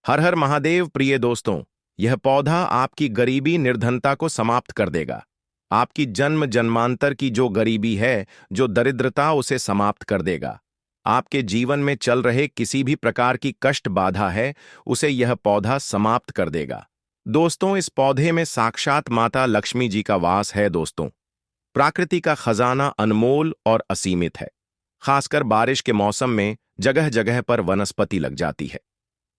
हर हर महादेव प्रिय दोस्तों। यह पौधा आपकी गरीबी निर्धनता को समाप्त कर देगा। आपकी जन्म जन्मांतर की जो गरीबी है, जो दरिद्रता, उसे समाप्त कर देगा। आपके जीवन में चल रहे किसी भी प्रकार की कष्ट बाधा है, उसे यह पौधा समाप्त कर देगा। दोस्तों, इस पौधे में साक्षात माता लक्ष्मी जी का वास है। दोस्तों, प्रकृति का खजाना अनमोल और असीमित है। खासकर बारिश के मौसम में जगह जगह पर वनस्पति लग जाती है।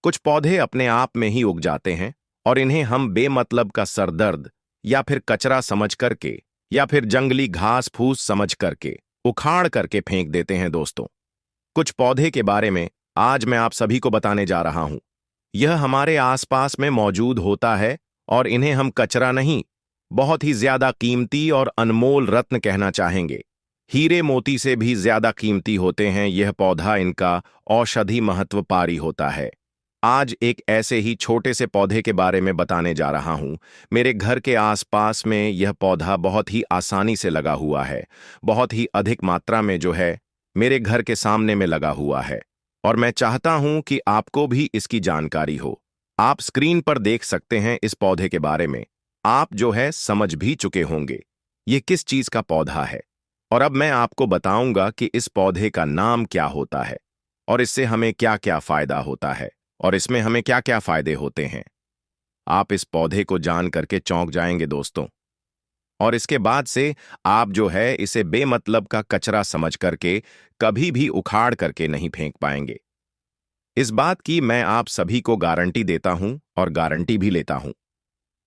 कुछ पौधे अपने आप में ही उग जाते हैं और इन्हें हम बेमतलब का सरदर्द या फिर कचरा समझ करके या फिर जंगली घास फूस समझ करके उखाड़ करके फेंक देते हैं। दोस्तों, कुछ पौधे के बारे में आज मैं आप सभी को बताने जा रहा हूं। यह हमारे आसपास में मौजूद होता है और इन्हें हम कचरा नहीं, बहुत ही ज्यादा कीमती और अनमोल रत्न कहना चाहेंगे। हीरे मोती से भी ज्यादा कीमती होते हैं यह पौधा। इनका औषधि महत्व पारी होता है। आज एक ऐसे ही छोटे से पौधे के बारे में बताने जा रहा हूं। मेरे घर के आसपास में यह पौधा बहुत ही आसानी से लगा हुआ है। बहुत ही अधिक मात्रा में जो है मेरे घर के सामने में लगा हुआ है और मैं चाहता हूं कि आपको भी इसकी जानकारी हो। आप स्क्रीन पर देख सकते हैं इस पौधे के बारे में। आप जो है समझ भी चुके होंगे ये किस चीज का पौधा है। और अब मैं आपको बताऊंगा कि इस पौधे का नाम क्या होता है और इससे हमें क्या क्या फायदा होता है और इसमें हमें क्या क्या फायदे होते हैं। आप इस पौधे को जान करके चौंक जाएंगे दोस्तों। और इसके बाद से आप जो है इसे बेमतलब का कचरा समझ करके कभी भी उखाड़ करके नहीं फेंक पाएंगे। इस बात की मैं आप सभी को गारंटी देता हूं और गारंटी भी लेता हूं।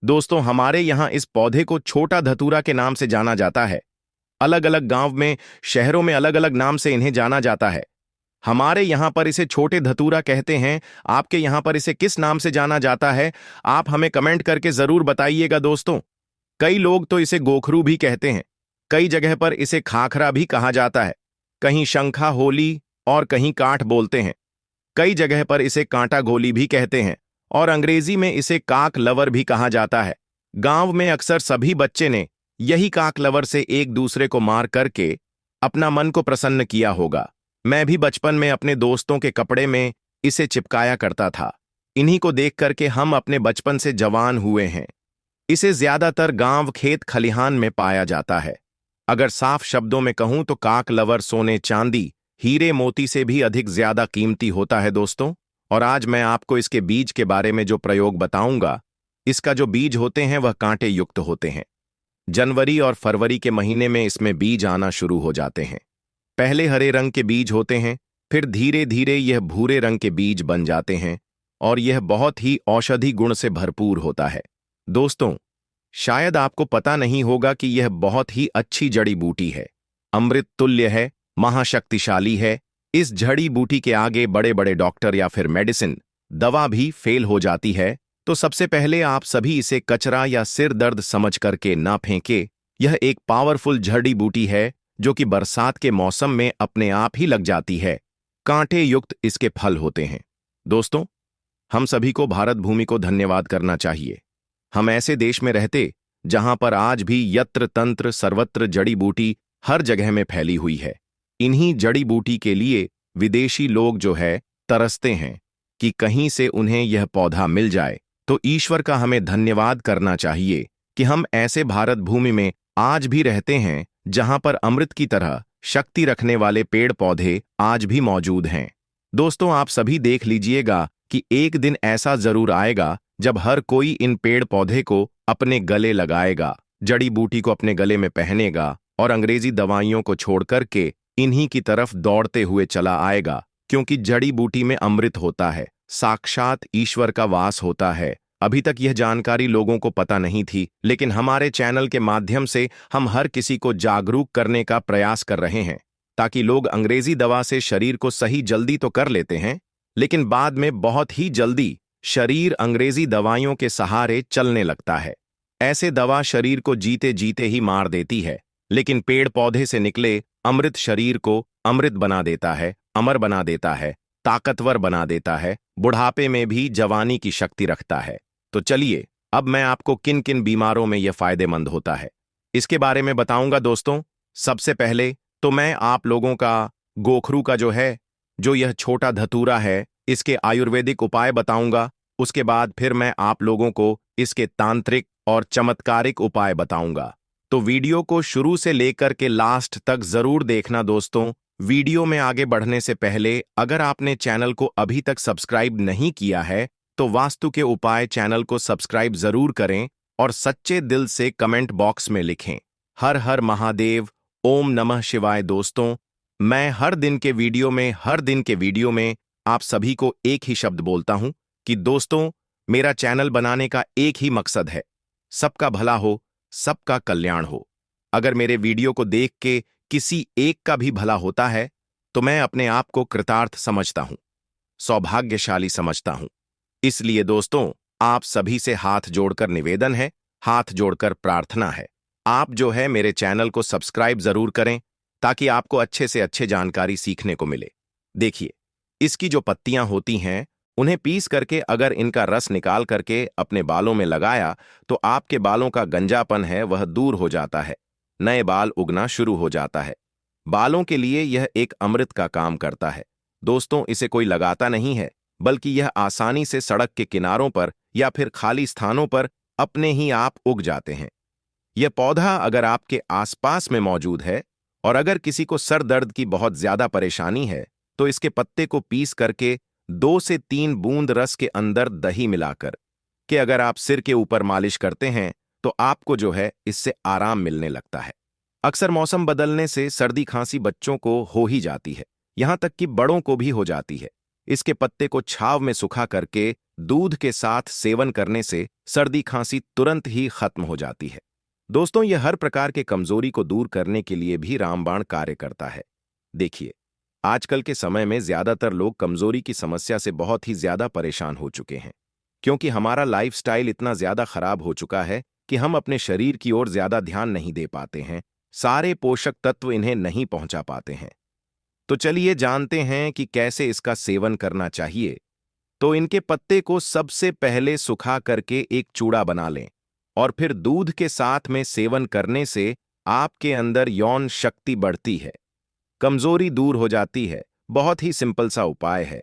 दोस्तों, हमारे यहां इस पौधे को छोटा धतूरा के नाम से जाना जाता है। अलग अलग गांव में, शहरों में अलग अलग नाम से इन्हें जाना जाता है। हमारे यहां पर इसे छोटे धतूरा कहते हैं। आपके यहां पर इसे किस नाम से जाना जाता है, आप हमें कमेंट करके जरूर बताइएगा दोस्तों। कई लोग तो इसे गोखरू भी कहते हैं। कई जगह पर इसे खाखरा भी कहा जाता है। कहीं शंखा होली और कहीं काठ बोलते हैं। कई जगह पर इसे कांटा गोली भी कहते हैं और अंग्रेजी में इसे काक लवर भी कहा जाता है। गांव में अक्सर सभी बच्चे ने यही काक लवर से एक दूसरे को मार करके अपना मन को प्रसन्न किया होगा। मैं भी बचपन में अपने दोस्तों के कपड़े में इसे चिपकाया करता था। इन्हीं को देख करके हम अपने बचपन से जवान हुए हैं। इसे ज्यादातर गांव, खेत, खलिहान में पाया जाता है। अगर साफ शब्दों में कहूं तो काक लवर सोने, चांदी, हीरे मोती से भी अधिक ज्यादा कीमती होता है दोस्तों। और आज मैं आपको इसके बीज के बारे में जो प्रयोग बताऊंगा, इसका जो बीज होते हैं वह कांटे युक्त होते हैं। जनवरी और फरवरी के महीने में इसमें बीज आना शुरू हो जाते हैं। पहले हरे रंग के बीज होते हैं, फिर धीरे धीरे यह भूरे रंग के बीज बन जाते हैं और यह बहुत ही औषधि गुण से भरपूर होता है। दोस्तों, शायद आपको पता नहीं होगा कि यह बहुत ही अच्छी जड़ी बूटी है, अमृत तुल्य है, महाशक्तिशाली है। इस जड़ी बूटी के आगे बड़े बड़े डॉक्टर या फिर मेडिसिन, दवा भी फेल हो जाती है। तो सबसे पहले आप सभी इसे कचरा या सिर दर्द समझ करके ना फेंके। यह एक पावरफुल जड़ी बूटी है जो कि बरसात के मौसम में अपने आप ही लग जाती है। कांटे युक्त इसके फल होते हैं। दोस्तों, हम सभी को भारत भूमि को धन्यवाद करना चाहिए। हम ऐसे देश में रहते जहां पर आज भी यत्र तंत्र सर्वत्र जड़ी बूटी हर जगह में फैली हुई है। इन्हीं जड़ी बूटी के लिए विदेशी लोग जो है तरसते हैं कि कहीं से उन्हें यह पौधा मिल जाए। तो ईश्वर का हमें धन्यवाद करना चाहिए कि हम ऐसे भारत भूमि में आज भी रहते हैं जहां पर अमृत की तरह शक्ति रखने वाले पेड़ पौधे आज भी मौजूद हैं। दोस्तों, आप सभी देख लीजिएगा कि एक दिन ऐसा जरूर आएगा जब हर कोई इन पेड़ पौधे को अपने गले लगाएगा, जड़ी बूटी को अपने गले में पहनेगा और अंग्रेजी दवाइयों को छोड़ करके इन्हीं की तरफ दौड़ते हुए चला आएगा। क्योंकि जड़ी बूटी में अमृत होता है, साक्षात ईश्वर का वास होता है। अभी तक यह जानकारी लोगों को पता नहीं थी, लेकिन हमारे चैनल के माध्यम से हम हर किसी को जागरूक करने का प्रयास कर रहे हैं, ताकि लोग अंग्रेजी दवा से शरीर को सही जल्दी तो कर लेते हैं, लेकिन बाद में बहुत ही जल्दी शरीर अंग्रेजी दवाइयों के सहारे चलने लगता है। ऐसे दवा शरीर को जीते जीते ही मार देती है, लेकिन पेड़ पौधे से निकले अमृत शरीर को अमृत बना देता है, अमर बना देता है, ताकतवर बना देता है, बुढ़ापे में भी जवानी की शक्ति रखता है। तो चलिए, अब मैं आपको किन किन बीमारों में यह फायदेमंद होता है इसके बारे में बताऊंगा दोस्तों। सबसे पहले तो मैं आप लोगों का गोखरू का जो है, जो यह छोटा धतूरा है, इसके आयुर्वेदिक उपाय बताऊंगा। उसके बाद फिर मैं आप लोगों को इसके तांत्रिक और चमत्कारिक उपाय बताऊंगा। तो वीडियो को शुरू से लेकर के लास्ट तक जरूर देखना दोस्तों। वीडियो में आगे बढ़ने से पहले अगर आपने चैनल को अभी तक सब्सक्राइब नहीं किया है तो वास्तु के उपाय चैनल को सब्सक्राइब जरूर करें और सच्चे दिल से कमेंट बॉक्स में लिखें हर हर महादेव, ओम नमः शिवाय। दोस्तों, मैं हर दिन के वीडियो में आप सभी को एक ही शब्द बोलता हूं कि दोस्तों, मेरा चैनल बनाने का एक ही मकसद है, सबका भला हो, सबका कल्याण हो। अगर मेरे वीडियो को देख के किसी एक का भी भला होता है तो मैं अपने आप को कृतार्थ समझता हूं, सौभाग्यशाली समझता हूं। इसलिए दोस्तों, आप सभी से हाथ जोड़कर निवेदन है, हाथ जोड़कर प्रार्थना है, आप जो है मेरे चैनल को सब्सक्राइब जरूर करें ताकि आपको अच्छे से अच्छे जानकारी सीखने को मिले। देखिए, इसकी जो पत्तियां होती हैं उन्हें पीस करके अगर इनका रस निकाल करके अपने बालों में लगाया तो आपके बालों का गंजापन है वह दूर हो जाता है, नए बाल उगना शुरू हो जाता है। बालों के लिए यह एक अमृत का काम करता है। दोस्तों, इसे कोई लगाता नहीं है बल्कि यह आसानी से सड़क के किनारों पर या फिर खाली स्थानों पर अपने ही आप उग जाते हैं। यह पौधा अगर आपके आसपास में मौजूद है और अगर किसी को सर दर्द की बहुत ज्यादा परेशानी है तो इसके पत्ते को पीस करके 2 से 3 बूंद रस के अंदर दही मिलाकर कि अगर आप सिर के ऊपर मालिश करते हैं तो आपको जो है इससे आराम मिलने लगता है। अक्सर मौसम बदलने से सर्दी खांसी बच्चों को हो ही जाती है, यहां तक कि बड़ों को भी हो जाती है। इसके पत्ते को छाव में सुखा करके दूध के साथ सेवन करने से सर्दी खांसी तुरंत ही खत्म हो जाती है। दोस्तों, यह हर प्रकार के कमजोरी को दूर करने के लिए भी रामबाण कार्य करता है। देखिए, आजकल के समय में ज्यादातर लोग कमजोरी की समस्या से बहुत ही ज्यादा परेशान हो चुके हैं, क्योंकि हमारा लाइफस्टाइल इतना ज्यादा खराब हो चुका है कि हम अपने शरीर की ओर ज्यादा ध्यान नहीं दे पाते हैं, सारे पोषक तत्व इन्हें नहीं पहुंचा पाते हैं। तो चलिए जानते हैं कि कैसे इसका सेवन करना चाहिए। तो इनके पत्ते को सबसे पहले सुखा करके एक चूड़ा बना लें और फिर दूध के साथ में सेवन करने से आपके अंदर यौन शक्ति बढ़ती है, कमजोरी दूर हो जाती है। बहुत ही सिंपल सा उपाय है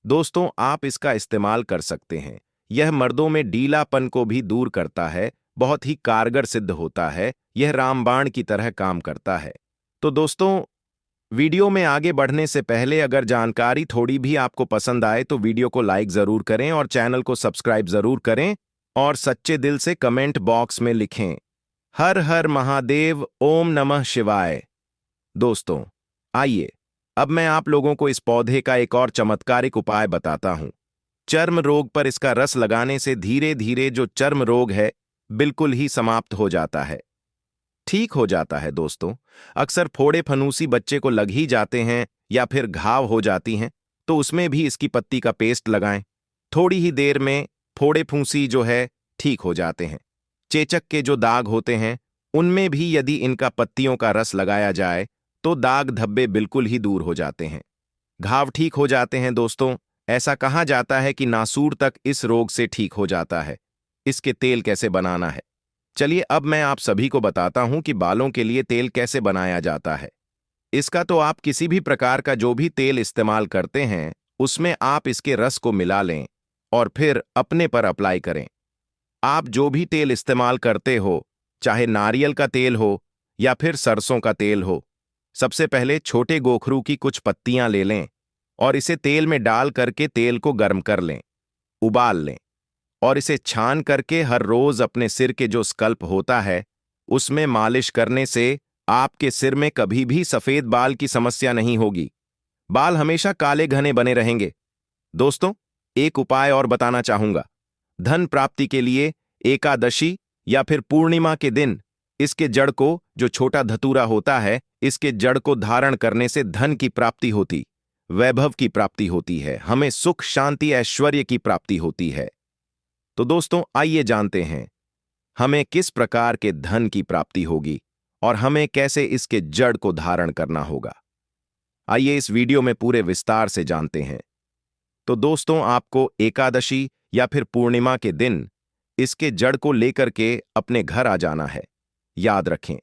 दोस्तों, आप इसका इस्तेमाल कर सकते हैं। यह मर्दों में ढीलापन को भी दूर करता है, बहुत ही कारगर सिद्ध होता है, यह रामबाण की तरह काम करता है। तो दोस्तों, वीडियो में आगे बढ़ने से पहले अगर जानकारी थोड़ी भी आपको पसंद आए तो वीडियो को लाइक जरूर करें और चैनल को सब्सक्राइब जरूर करें और सच्चे दिल से कमेंट बॉक्स में लिखें हर हर महादेव, ओम नमः शिवाय। दोस्तों, आइए अब मैं आप लोगों को इस पौधे का एक और चमत्कारिक उपाय बताता हूं। चर्म रोग पर इसका रस लगाने से धीरे धीरे जो चर्म रोग है बिल्कुल ही समाप्त हो जाता है, ठीक हो जाता है। दोस्तों, अक्सर फोड़े फनूसी बच्चे को लग ही जाते हैं या फिर घाव हो जाती हैं तो उसमें भी इसकी पत्ती का पेस्ट लगाएं, थोड़ी ही देर में फोड़े फूंसी जो है ठीक हो जाते हैं। चेचक के जो दाग होते हैं उनमें भी यदि इनका पत्तियों का रस लगाया जाए तो दाग धब्बे बिल्कुल ही दूर हो जाते हैं, घाव ठीक हो जाते हैं। दोस्तों, ऐसा कहा जाता है कि नासूर तक इस रोग से ठीक हो जाता है। इसके तेल कैसे बनाना है, चलिए अब मैं आप सभी को बताता हूं कि बालों के लिए तेल कैसे बनाया जाता है। इसका तो आप किसी भी प्रकार का जो भी तेल इस्तेमाल करते हैं उसमें आप इसके रस को मिला लें और फिर अपने पर अप्लाई करें। आप जो भी तेल इस्तेमाल करते हो, चाहे नारियल का तेल हो या फिर सरसों का तेल हो, सबसे पहले छोटे गोखरू की कुछ पत्तियां ले लें और इसे तेल में डाल करके तेल को गर्म कर लें, उबाल लें और इसे छान करके हर रोज अपने सिर के जो स्कल्प होता है उसमें मालिश करने से आपके सिर में कभी भी सफेद बाल की समस्या नहीं होगी, बाल हमेशा काले घने बने रहेंगे। दोस्तों, एक उपाय और बताना चाहूंगा। धन प्राप्ति के लिए एकादशी या फिर पूर्णिमा के दिन इसके जड़ को, जो छोटा धतूरा होता है, इसके जड़ को धारण करने से धन की प्राप्ति होती, वैभव की प्राप्ति होती है, हमें सुख शांति ऐश्वर्य की प्राप्ति होती है। तो दोस्तों, आइए जानते हैं हमें किस प्रकार के धन की प्राप्ति होगी और हमें कैसे इसके जड़ को धारण करना होगा। आइए इस वीडियो में पूरे विस्तार से जानते हैं। तो दोस्तों, आपको एकादशी या फिर पूर्णिमा के दिन इसके जड़ को लेकर के अपने घर आ जाना है। याद रखें,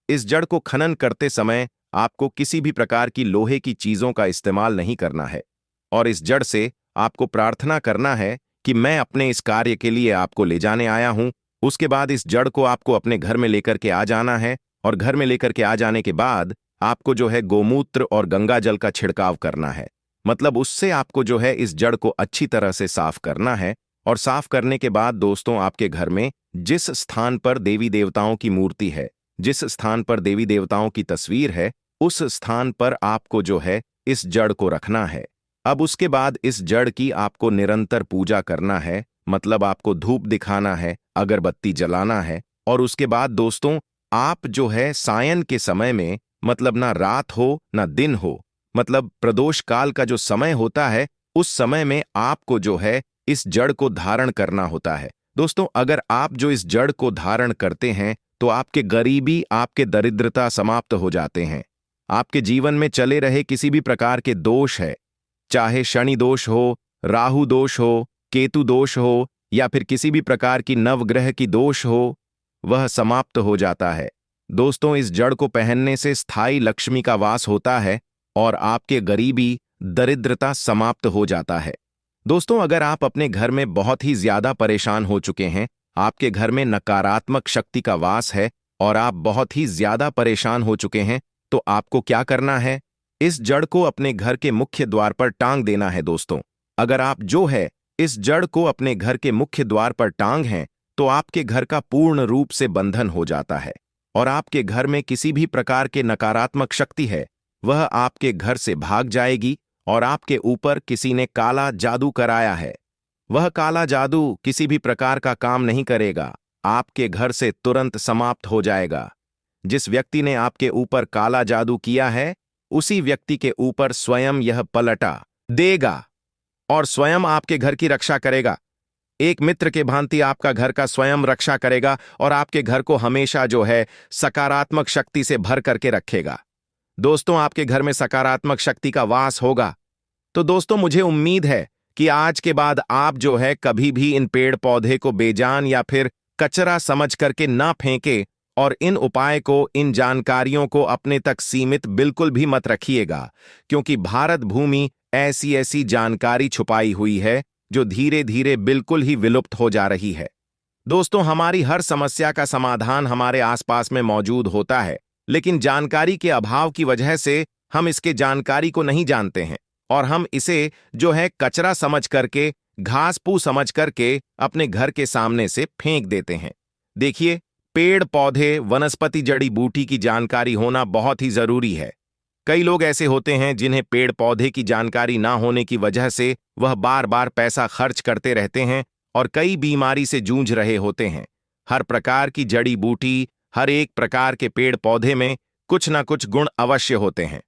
इस जड़ को खनन करते समय आपको किसी भी प्रकार की लोहे की चीजों का इस्तेमाल नहीं करना है और इस जड़ से आपको प्रार्थना करना है कि मैं अपने इस कार्य के लिए आपको ले जाने आया हूं। उसके बाद इस जड़ को आपको अपने घर में लेकर के आ जाना है, और घर में लेकर के आ जाने के बाद आपको जो है गोमूत्र और गंगा जल का छिड़काव करना है। मतलब उससे आपको जो है इस जड़ को अच्छी तरह से साफ करना है। और साफ करने के बाद दोस्तों, आपके घर में जिस स्थान पर देवी देवताओं की मूर्ति है, जिस स्थान पर देवी देवताओं की तस्वीर है, उस स्थान पर आपको जो है इस जड़ को रखना है। अब उसके बाद इस जड़ की आपको निरंतर पूजा करना है। मतलब आपको धूप दिखाना है, अगरबत्ती जलाना है। और उसके बाद दोस्तों, आप जो है सायं के समय में, मतलब ना रात हो ना दिन हो, मतलब प्रदोष काल का जो समय होता है, उस समय में आपको जो है इस जड़ को धारण करना होता है। दोस्तों, अगर आप जो इस जड़ को धारण करते हैं तो आपके गरीबी, आपके दरिद्रता समाप्त हो जाते हैं। आपके जीवन में चले रहे किसी भी प्रकार के दोष है, चाहे शनि दोष हो, राहु दोष हो, केतु दोष हो, या फिर किसी भी प्रकार की नवग्रह की दोष हो, वह समाप्त हो जाता है। दोस्तों, इस जड़ को पहनने से स्थायी लक्ष्मी का वास होता है और आपके गरीबी, दरिद्रता समाप्त हो जाता है। दोस्तों, अगर आप अपने घर में बहुत ही ज्यादा परेशान हो चुके हैं, आपके घर में नकारात्मक शक्ति का वास है और आप बहुत ही ज्यादा परेशान हो चुके हैं, तो आपको क्या करना है? इस जड़ को अपने घर के मुख्य द्वार पर टांग देना है। दोस्तों, अगर आप जो है इस जड़ को अपने घर के मुख्य द्वार पर टांग हैं, तो आपके घर का पूर्ण रूप से बंधन हो जाता है और आपके घर में किसी भी प्रकार के नकारात्मक शक्ति है, वह आपके घर से भाग जाएगी। और आपके ऊपर किसी ने काला जादू कराया है, वह काला जादू किसी भी प्रकार का काम नहीं करेगा, आपके घर से तुरंत समाप्त हो जाएगा। जिस व्यक्ति ने आपके ऊपर काला जादू किया है, उसी व्यक्ति के ऊपर स्वयं यह पलटा देगा और स्वयं आपके घर की रक्षा करेगा। एक मित्र के भांति आपका घर का स्वयं रक्षा करेगा और आपके घर को हमेशा जो है सकारात्मक शक्ति से भर करके रखेगा। दोस्तों, आपके घर में सकारात्मक शक्ति का वास होगा। तो दोस्तों, मुझे उम्मीद है कि आज के बाद आप जो है कभी भी इन पेड़ पौधे को बेजान या फिर कचरा समझ करके ना फेंके, और इन उपाय को, इन जानकारियों को अपने तक सीमित बिल्कुल भी मत रखिएगा, क्योंकि भारत भूमि ऐसी ऐसी जानकारी छुपाई हुई है जो धीरे धीरे बिल्कुल ही विलुप्त हो जा रही है। दोस्तों, हमारी हर समस्या का समाधान हमारे आसपास में मौजूद होता है, लेकिन जानकारी के अभाव की वजह से हम इसके जानकारी को नहीं जानते हैं और हम इसे जो है कचरा समझ करके, घास पू समझ करके अपने घर के सामने से फेंक देते हैं। देखिए, पेड़ पौधे, वनस्पति, जड़ी बूटी की जानकारी होना बहुत ही जरूरी है। कई लोग ऐसे होते हैं जिन्हें पेड़ पौधे की जानकारी ना होने की वजह से वह बार बार पैसा खर्च करते रहते हैं और कई बीमारी से जूझ रहे होते हैं। हर प्रकार की जड़ी बूटी, हर एक प्रकार के पेड़ पौधे में कुछ ना कुछ गुण अवश्य होते हैं,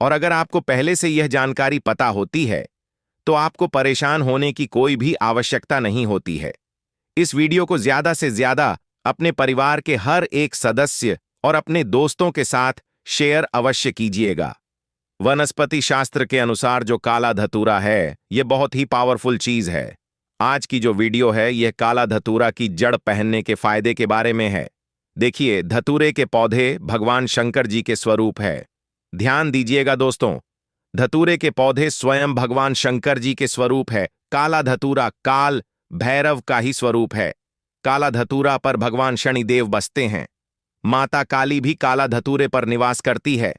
और अगर आपको पहले से यह जानकारी पता होती है तो आपको परेशान होने की कोई भी आवश्यकता नहीं होती है। इस वीडियो को ज्यादा से ज्यादा अपने परिवार के हर एक सदस्य और अपने दोस्तों के साथ शेयर अवश्य कीजिएगा। वनस्पति शास्त्र के अनुसार जो काला धतूरा है, यह बहुत ही पावरफुल चीज है। आज की जो वीडियो है, यह काला धतूरा की जड़ पहनने के फायदे के बारे में है। देखिए, धतूरे के पौधे भगवान शंकर जी के स्वरूप है। ध्यान दीजिएगा दोस्तों, धतूरे के पौधे स्वयं भगवान शंकर जी के स्वरूप है। काला धतूरा काल भैरव का ही स्वरूप है। काला धतूरा पर भगवान शनिदेव बसते हैं। माता काली भी काला धतूरे पर निवास करती है।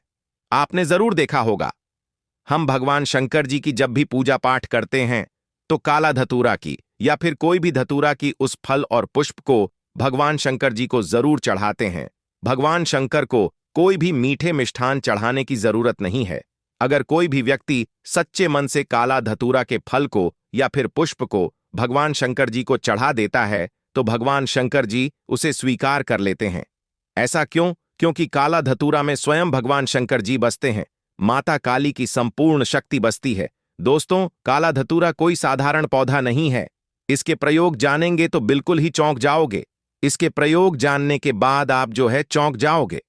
आपने जरूर देखा होगा, हम भगवान शंकर जी की जब भी पूजा पाठ करते हैं तो काला धतूरा की या फिर कोई भी धतूरा की उस फल और पुष्प को भगवान शंकर जी को जरूर चढ़ाते हैं। भगवान शंकर को कोई भी मीठे मिष्ठान चढ़ाने की जरूरत नहीं है। अगर कोई भी व्यक्ति सच्चे मन से काला धतूरा के फल को या फिर पुष्प को भगवान शंकर जी को चढ़ा देता है तो भगवान शंकर जी उसे स्वीकार कर लेते हैं। ऐसा क्यों? क्योंकि काला धतूरा में स्वयं भगवान शंकर जी बसते हैं। माता काली की संपूर्ण शक्ति बसती है। दोस्तों, काला धतूरा कोई साधारण पौधा नहीं है। इसके प्रयोग जानेंगे तो बिल्कुल ही चौंक जाओगे। इसके प्रयोग जानने के बाद आप जो है चौंक जाओगे,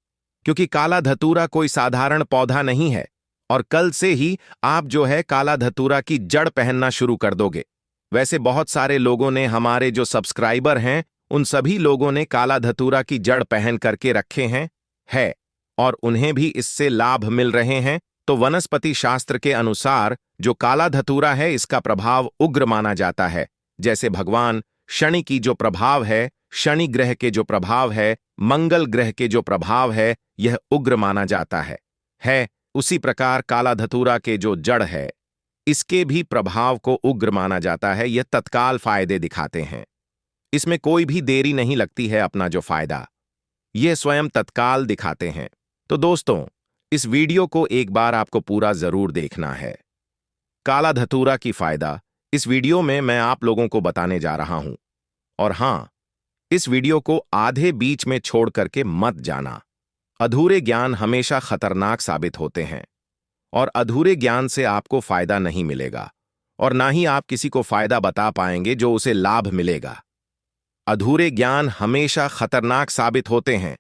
क्योंकि काला धतूरा कोई साधारण पौधा नहीं है। और कल से ही आप जो है काला धतूरा की जड़ पहनना शुरू कर दोगे। वैसे बहुत सारे लोगों ने, हमारे जो सब्सक्राइबर हैं, उन सभी लोगों ने काला धतूरा की जड़ पहन करके रखे हैं और उन्हें भी इससे लाभ मिल रहे हैं। तो वनस्पति शास्त्र के अनुसार जो काला धतूरा है, इसका प्रभाव उग्र माना जाता है। जैसे भगवान शनि की जो प्रभाव है, शनि ग्रह के जो प्रभाव है, मंगल ग्रह के जो प्रभाव है, यह उग्र माना जाता है। उसी प्रकार काला धतूरा के जो जड़ है, इसके भी प्रभाव को उग्र माना जाता है। यह तत्काल फायदे दिखाते हैं, इसमें कोई भी देरी नहीं लगती है। अपना जो फायदा यह स्वयं तत्काल दिखाते हैं। तो दोस्तों, इस वीडियो को एक बार आपको पूरा जरूर देखना है। काला धतूरा की फायदा इस वीडियो में मैं आप लोगों को बताने जा रहा हूं। और हां, इस वीडियो को आधे बीच में छोड़ करके मत जाना। अधूरे ज्ञान हमेशा खतरनाक साबित होते हैं और अधूरे ज्ञान से आपको फायदा नहीं मिलेगा और ना ही आप किसी को फायदा बता पाएंगे जो उसे लाभ मिलेगा। अधूरे ज्ञान हमेशा खतरनाक साबित होते हैं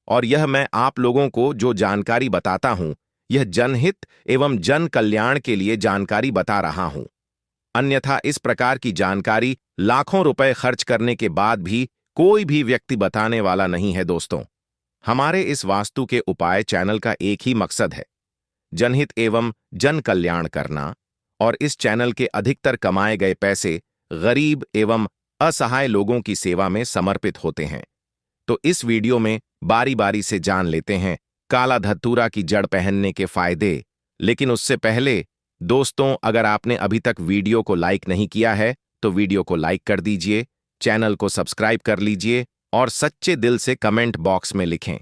और यह मैं आप लोगों को जो जानकारी बताता हूं, यह जनहित एवं जन कल्याण के लिए जानकारी बता रहा हूं। अन्यथा इस प्रकार की जानकारी लाखों रुपए खर्च करने के बाद भी कोई भी व्यक्ति बताने वाला नहीं है। दोस्तों, हमारे इस वास्तु के उपाय चैनल का एक ही मकसद है, जनहित एवं जन कल्याण करना, और इस चैनल के अधिकतर कमाए गए पैसे गरीब एवं असहाय लोगों की सेवा में समर्पित होते हैं। तो इस वीडियो में बारी बारी से जान लेते हैं काला धतूरा की जड़ पहनने के फायदे। लेकिन उससे पहले दोस्तों, अगर आपने अभी तक वीडियो को लाइक नहीं किया है तो वीडियो को लाइक कर दीजिए, चैनल को सब्सक्राइब कर लीजिए और सच्चे दिल से कमेंट बॉक्स में लिखें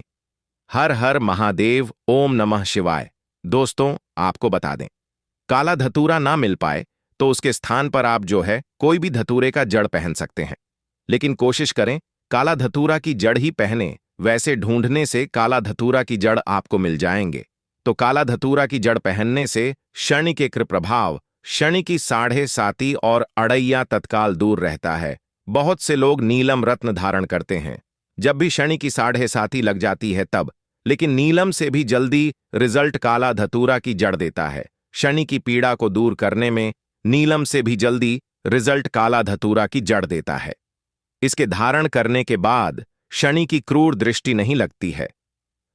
हर हर महादेव, ओम नमः शिवाय। दोस्तों, आपको बता दें, काला धतूरा ना मिल पाए तो उसके स्थान पर आप जो है कोई भी धतूरे का जड़ पहन सकते हैं। लेकिन कोशिश करें काला धतूरा की जड़ ही पहने। वैसे ढूंढने से काला धतूरा की जड़ आपको मिल जाएंगे। तो काला धतूरा की जड़ पहनने से शनि के प्रभाव, शनि की 7.5 और अड़ैया तत्काल दूर रहता है। बहुत से लोग नीलम रत्न धारण करते हैं जब भी शनि की 7.5 लग जाती है तब, लेकिन नीलम से भी जल्दी रिजल्ट काला धतूरा की जड़ देता है। शनि की पीड़ा को दूर करने में नीलम से भी जल्दी रिजल्ट काला धतूरा की जड़ देता है। इसके धारण करने के बाद शनि की क्रूर दृष्टि नहीं लगती है,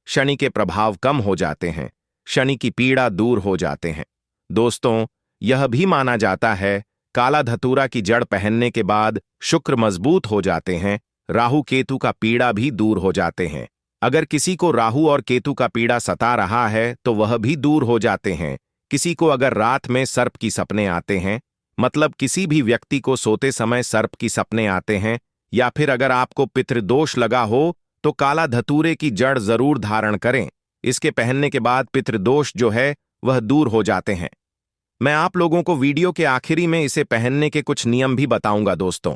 शनि के प्रभाव कम हो जाते हैं, शनि की पीड़ा दूर हो जाते हैं। दोस्तों, यह भी माना जाता है काला धतूरा की जड़ पहनने के बाद शुक्र मजबूत हो जाते हैं, राहु केतु का पीड़ा भी दूर हो जाते हैं। अगर किसी को राहु और केतु का पीड़ा सता रहा है तो वह भी दूर हो जाते हैं। किसी को अगर रात में सर्प की सपने आते हैं, मतलब किसी भी व्यक्ति को सोते समय सर्प की सपने आते हैं, या फिर अगर आपको पितृदोष लगा हो तो काला धतूरे की जड़ जरूर धारण करें। इसके पहनने के बाद पितृदोष जो है वह दूर हो जाते हैं। मैं आप लोगों को वीडियो के आखिरी में इसे पहनने के कुछ नियम भी बताऊंगा। दोस्तों,